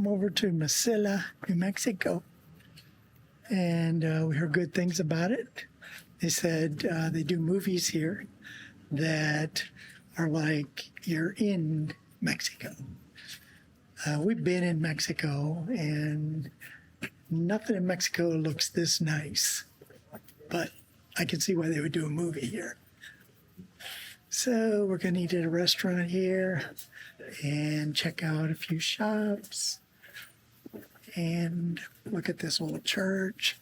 over to Mesilla, New Mexico, and we heard good things about it. They said they do movies here that are like you're in Mexico. We've been in Mexico, and nothing in Mexico looks this nice, but I can see why they would do a movie here. So we're gonna eat at a restaurant here and check out a few shops and look at this old church.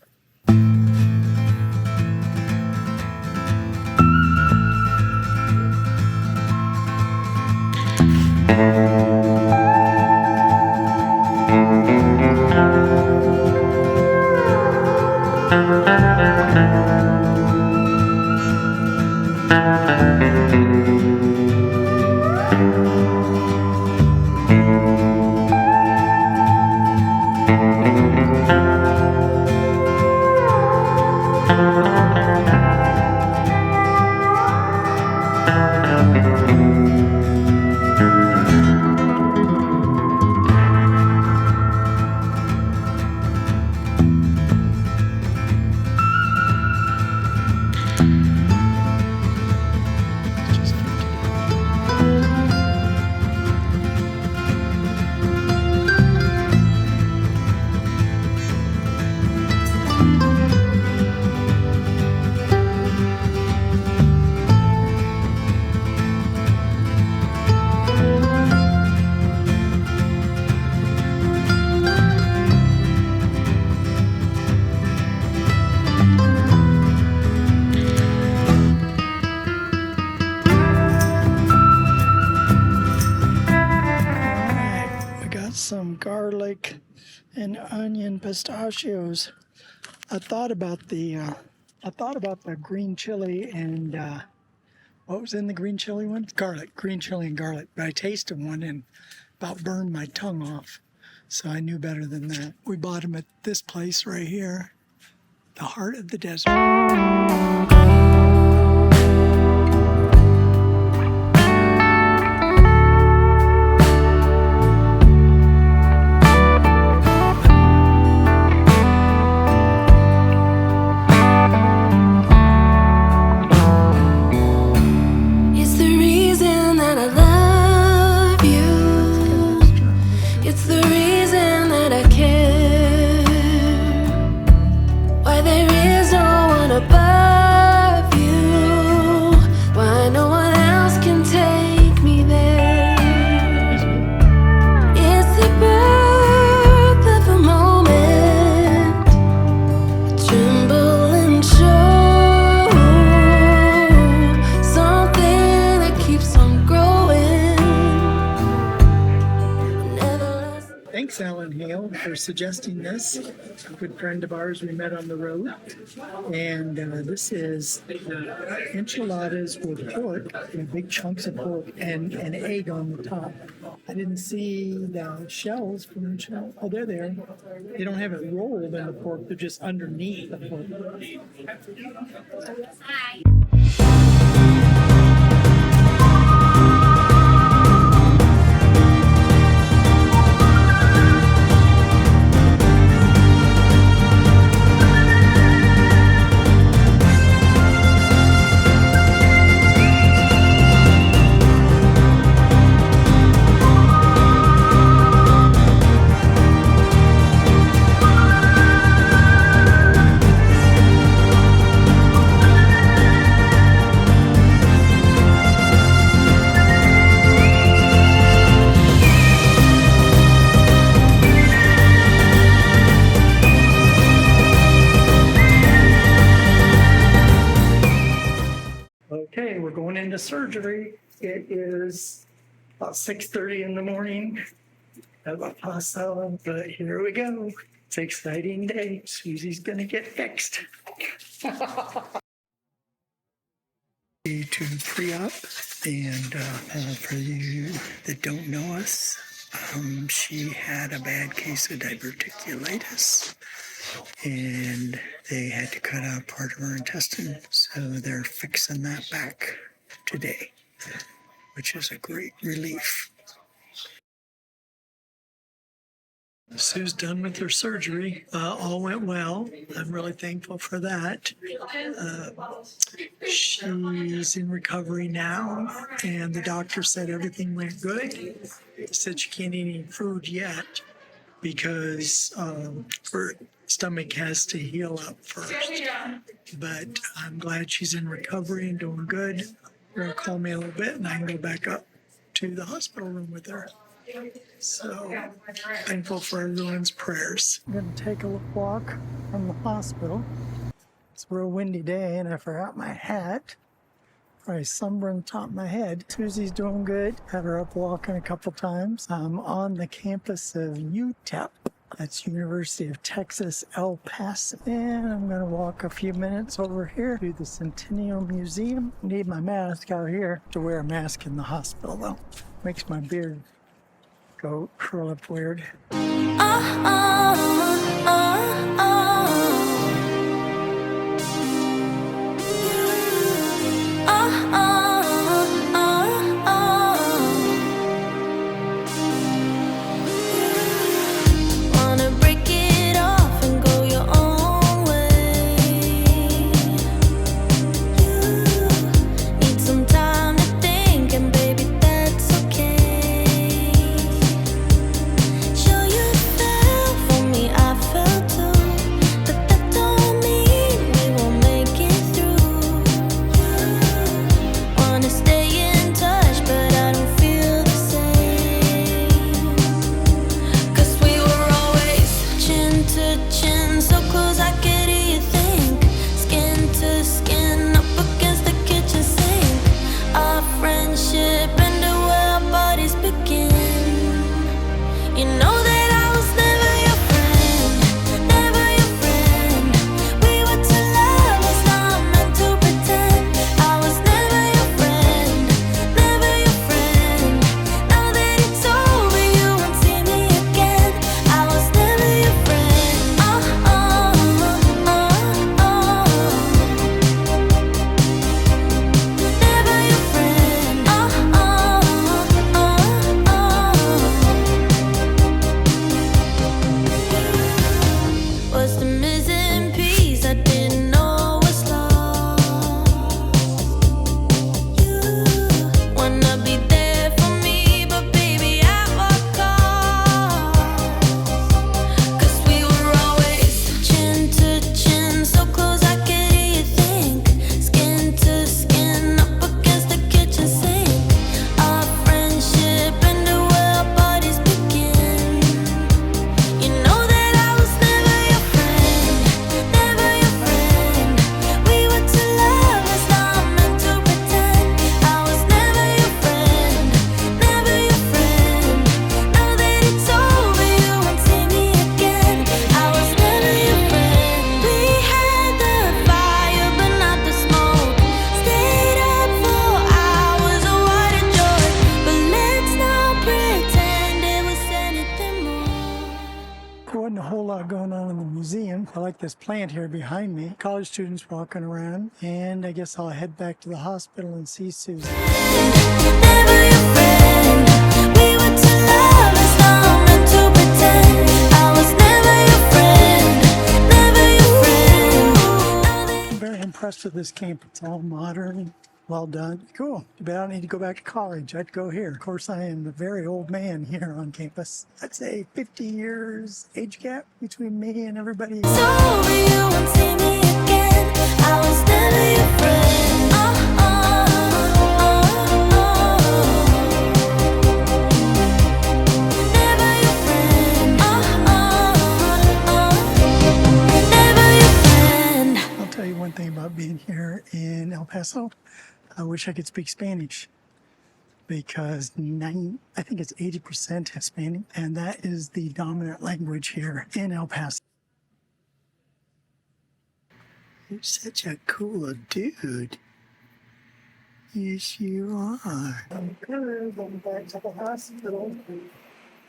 Some garlic and onion pistachios. I thought about the green chili and what was in the green chili one? Green chili and garlic. But I tasted one and about burned my tongue off, so I knew better than that. We bought them at this place right here, the heart of the desert. Thanks, Alan Hale, for suggesting this. A good friend of ours we met on the road. And this is enchiladas with pork, big chunks of pork, and an egg on the top. I didn't see the shells from enchiladas. Oh, they're there. They don't have it rolled in the pork, they're just underneath the pork. Hi. Okay, we're going into surgery. It is about 6:30 in the morning at Paso, but here we go. It's an exciting day. Susie's gonna get fixed. To pre-op, and for you that don't know us, she had a bad case of diverticulitis, and they had to cut out part of her intestine, so they're fixing that back today, which is a great relief. Sue's done with her surgery. All went well. I'm really thankful for that. She's in recovery now, and the doctor said everything went good. He said she can't eat any food yet because her stomach has to heal up first. But I'm glad she's in recovery and doing good. They're gonna call me a little bit, and I can go back up to the hospital room with her. So thankful for everyone's prayers. I'm going to take a walk from the hospital. It's a real windy day and I forgot my hat. Probably sunburned the top of my head. Susie's doing good. Had her up walking a couple times. I'm on the campus of UTEP. That's University of Texas, El Paso. And I'm going to walk a few minutes over here to the Centennial Museum. Need my mask out here. To wear a mask in the hospital though. Makes my beard go curl up weird. Wasn't a whole lot going on in the museum. I like this plant here behind me. College students walking around, and I guess I'll head back to the hospital and see Susan. I'm very impressed with this camp. It's all modern. Well done. Cool. But I don't need to go back to college. I'd go here. Of course, I am a very old man here on campus. I'd say 50 years age gap between me and everybody. So you won't see me again. I was never your friend. Never your friend. Never your friend. I'll tell you one thing about being here in El Paso. I wish I could speak Spanish because I think it's 80% Hispanic, and that is the dominant language here in El Paso. You're such a cool dude. Yes, you are. I'm good. I'm back to the hospital.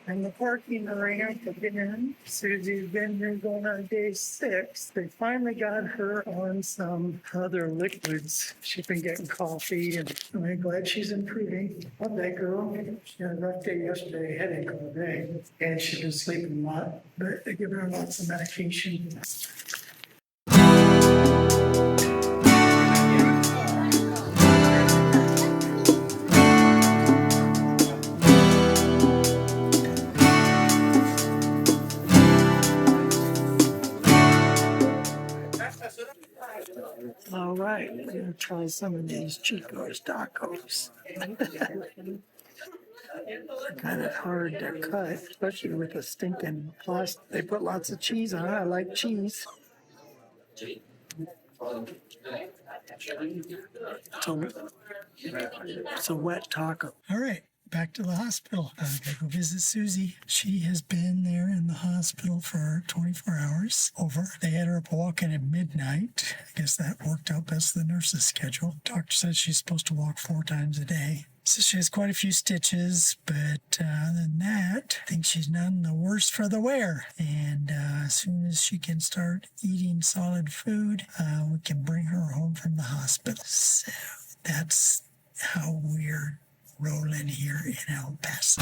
And the parking ramp again. Susie's been here going on day 6. They finally got her on some other liquids. She's been getting coffee, and I'm glad she's improving. Love that girl. She had a rough day yesterday, headache all day, and she's been sleeping a lot. But they give her lots of medication. All right, we're gonna try some of these Chicos Tacos. Kind of hard to cut, especially with the stinking plastic. They put lots of cheese on it. I like cheese. It's a wet taco. All right, back to the hospital. I gotta go visit Susie. She has been there in the hospital for 24 hours over. They had her up walking at midnight. I guess that worked out best the nurse's schedule. Doctor says she's supposed to walk 4 times a day. So she has quite a few stitches, but other than that, I think she's none the worse for the wear. And as soon as she can start eating solid food, we can bring her home from the hospital. So that's how we're rolling here in El Paso.